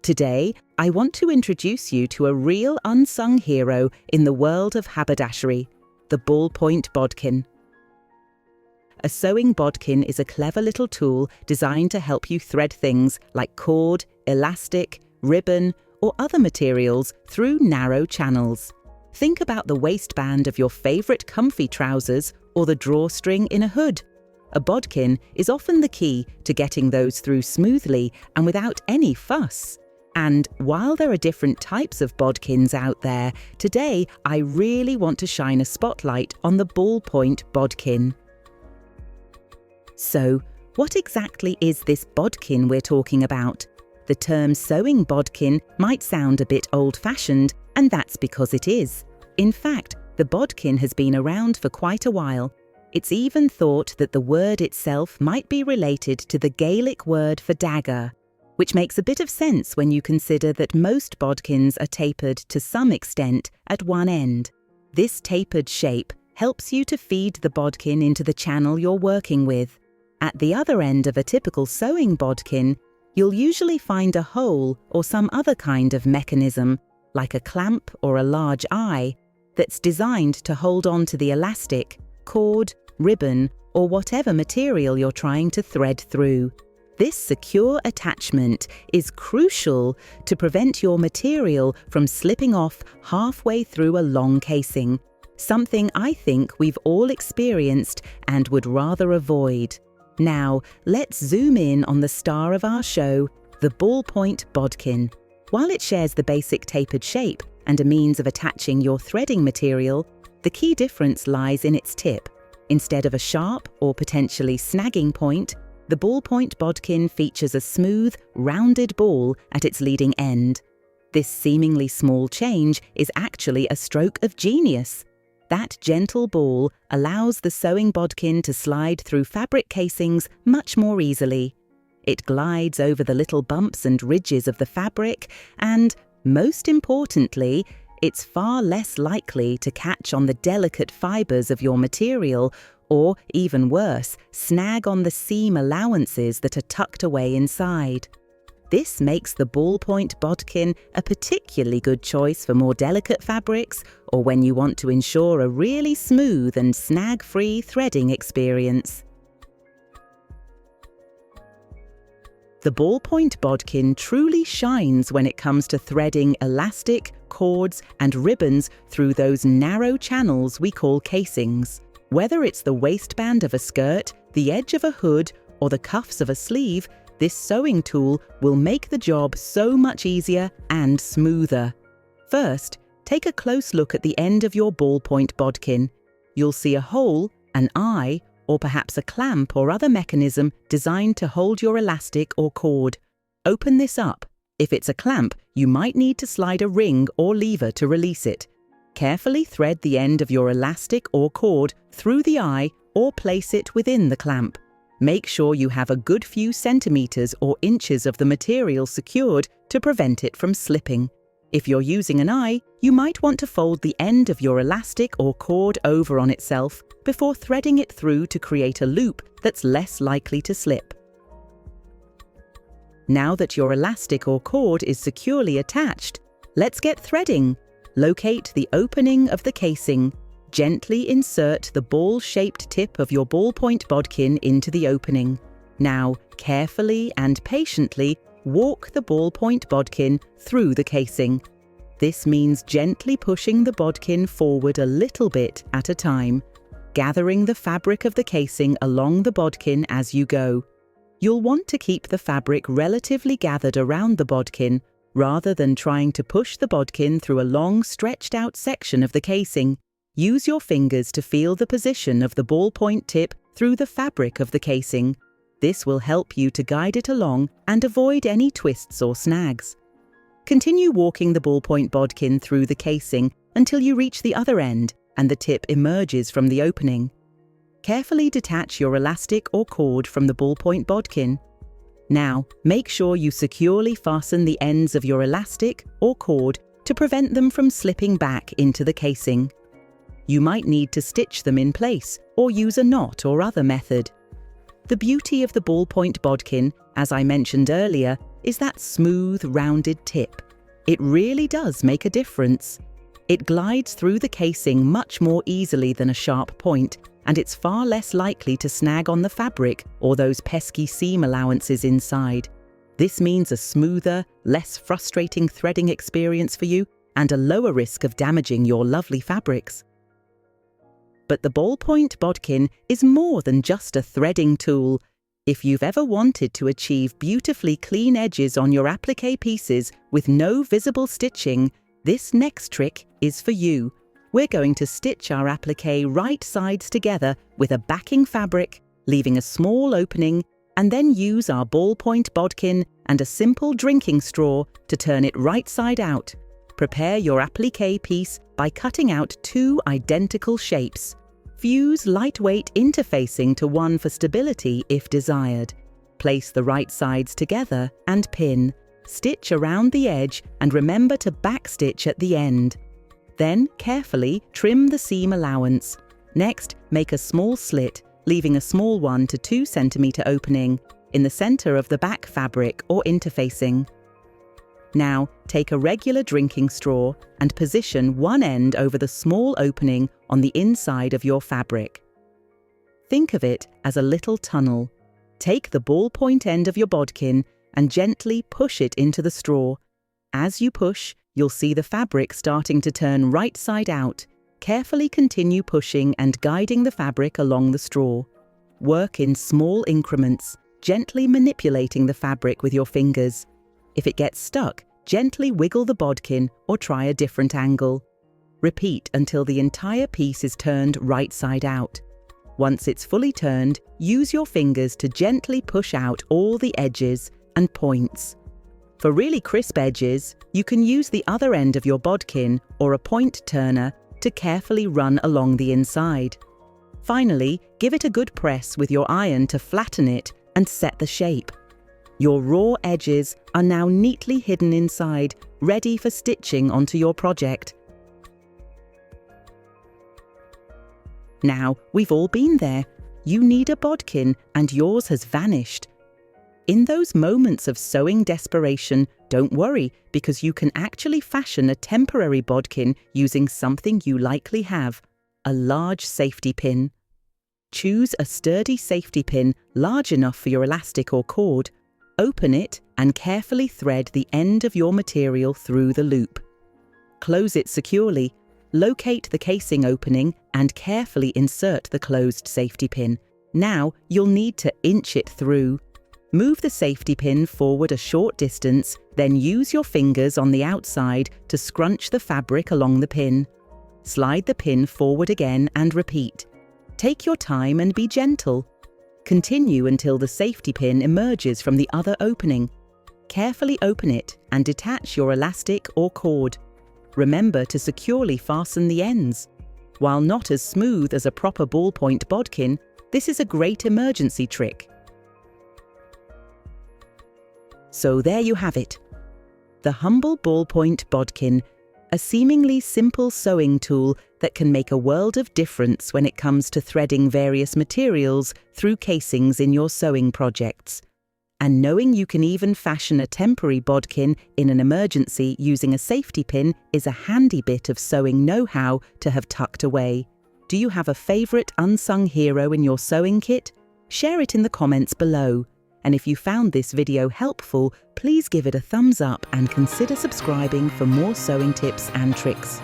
Today, I want to introduce you to a real unsung hero in the world of haberdashery, the Ballpoint Bodkin. A sewing bodkin is a clever little tool designed to help you thread things like cord, elastic, ribbon, or other materials through narrow channels. Think about the waistband of your favourite comfy trousers or the drawstring in a hood. A bodkin is often the key to getting those through smoothly and without any fuss. And while there are different types of bodkins out there, today I really want to shine a spotlight on the Ballpoint Bodkin. So, what exactly is this bodkin we're talking about? The term sewing bodkin might sound a bit old-fashioned, and that's because it is. In fact, the bodkin has been around for quite a while. It's even thought that the word itself might be related to the Gaelic word for dagger, which makes a bit of sense when you consider that most bodkins are tapered to some extent at one end. This tapered shape helps you to feed the bodkin into the channel you're working with. At the other end of a typical sewing bodkin, you'll usually find a hole or some other kind of mechanism, like a clamp or a large eye, that's designed to hold on to the elastic, cord, ribbon, or whatever material you're trying to thread through. This secure attachment is crucial to prevent your material from slipping off halfway through a long casing, something I think we've all experienced and would rather avoid. Now, let's zoom in on the star of our show, the Ballpoint Bodkin. While it shares the basic tapered shape and a means of attaching your threading material, the key difference lies in its tip. Instead of a sharp or potentially snagging point, the Ballpoint Bodkin features a smooth, rounded ball at its leading end. This seemingly small change is actually a stroke of genius. That gentle ball allows the sewing bodkin to slide through fabric casings much more easily. It glides over the little bumps and ridges of the fabric and, most importantly, it's far less likely to catch on the delicate fibres of your material or, even worse, snag on the seam allowances that are tucked away inside. This makes the Ballpoint Bodkin a particularly good choice for more delicate fabrics or when you want to ensure a really smooth and snag-free threading experience. The Ballpoint Bodkin truly shines when it comes to threading elastic, cords, and ribbons through those narrow channels we call casings. Whether it's the waistband of a skirt, the edge of a hood, or the cuffs of a sleeve, this sewing tool will make the job so much easier and smoother. First, take a close look at the end of your Ballpoint Bodkin. You'll see a hole, an eye, or perhaps a clamp or other mechanism designed to hold your elastic or cord. Open this up. If it's a clamp, you might need to slide a ring or lever to release it. Carefully thread the end of your elastic or cord through the eye or place it within the clamp. Make sure you have a good few centimeters or inches of the material secured to prevent it from slipping. If you're using an eye, you might want to fold the end of your elastic or cord over on itself before threading it through to create a loop that's less likely to slip. Now that your elastic or cord is securely attached, let's get threading. Locate the opening of the casing. Gently insert the ball-shaped tip of your Ballpoint Bodkin into the opening. Now, carefully and patiently walk the Ballpoint Bodkin through the casing. This means gently pushing the bodkin forward a little bit at a time, gathering the fabric of the casing along the bodkin as you go. You'll want to keep the fabric relatively gathered around the bodkin, rather than trying to push the bodkin through a long stretched-out section of the casing. Use your fingers to feel the position of the ballpoint tip through the fabric of the casing. This will help you to guide it along and avoid any twists or snags. Continue walking the Ballpoint Bodkin through the casing until you reach the other end and the tip emerges from the opening. Carefully detach your elastic or cord from the Ballpoint Bodkin. Now, make sure you securely fasten the ends of your elastic or cord to prevent them from slipping back into the casing. You might need to stitch them in place or use a knot or other method. The beauty of the Ballpoint Bodkin, as I mentioned earlier, is that smooth, rounded tip. It really does make a difference. It glides through the casing much more easily than a sharp point, and it's far less likely to snag on the fabric or those pesky seam allowances inside. This means a smoother, less frustrating threading experience for you and a lower risk of damaging your lovely fabrics. But the Ballpoint Bodkin is more than just a threading tool. If you've ever wanted to achieve beautifully clean edges on your appliqué pieces with no visible stitching, this next trick is for you. We're going to stitch our appliqué right sides together with a backing fabric, leaving a small opening, and then use our Ballpoint Bodkin and a simple drinking straw to turn it right side out. Prepare your appliqué piece by cutting out 2 identical shapes. Fuse lightweight interfacing to one for stability if desired. Place the right sides together and pin. Stitch around the edge and remember to backstitch at the end. Then carefully trim the seam allowance. Next, make a small slit, leaving a small 1 to 2 centimeter opening in the center of the back fabric or interfacing. Now, take a regular drinking straw and position one end over the small opening on the inside of your fabric. Think of it as a little tunnel. Take the ballpoint end of your bodkin and gently push it into the straw. As you push, you'll see the fabric starting to turn right side out. Carefully continue pushing and guiding the fabric along the straw. Work in small increments, gently manipulating the fabric with your fingers. If it gets stuck, gently wiggle the bodkin or try a different angle. Repeat until the entire piece is turned right side out. Once it's fully turned, use your fingers to gently push out all the edges and points. For really crisp edges, you can use the other end of your bodkin or a point turner to carefully run along the inside. Finally, give it a good press with your iron to flatten it and set the shape. Your raw edges are now neatly hidden inside, ready for stitching onto your project. Now, we've all been there. You need a bodkin and yours has vanished. In those moments of sewing desperation, don't worry, because you can actually fashion a temporary bodkin using something you likely have, a large safety pin. Choose a sturdy safety pin large enough for your elastic or cord. Open it and carefully thread the end of your material through the loop. Close it securely. Locate the casing opening and carefully insert the closed safety pin. Now you'll need to inch it through. Move the safety pin forward a short distance, then use your fingers on the outside to scrunch the fabric along the pin. Slide the pin forward again and repeat. Take your time and be gentle. Continue until the safety pin emerges from the other opening. Carefully open it and detach your elastic or cord. Remember to securely fasten the ends. While not as smooth as a proper ballpoint bodkin, this is a great emergency trick. So there you have it. The humble ballpoint bodkin, a seemingly simple sewing tool that can make a world of difference when it comes to threading various materials through casings in your sewing projects. And knowing you can even fashion a temporary bodkin in an emergency using a safety pin is a handy bit of sewing know-how to have tucked away. Do you have a favourite unsung hero in your sewing kit? Share it in the comments below. And if you found this video helpful, please give it a thumbs up and consider subscribing for more sewing tips and tricks.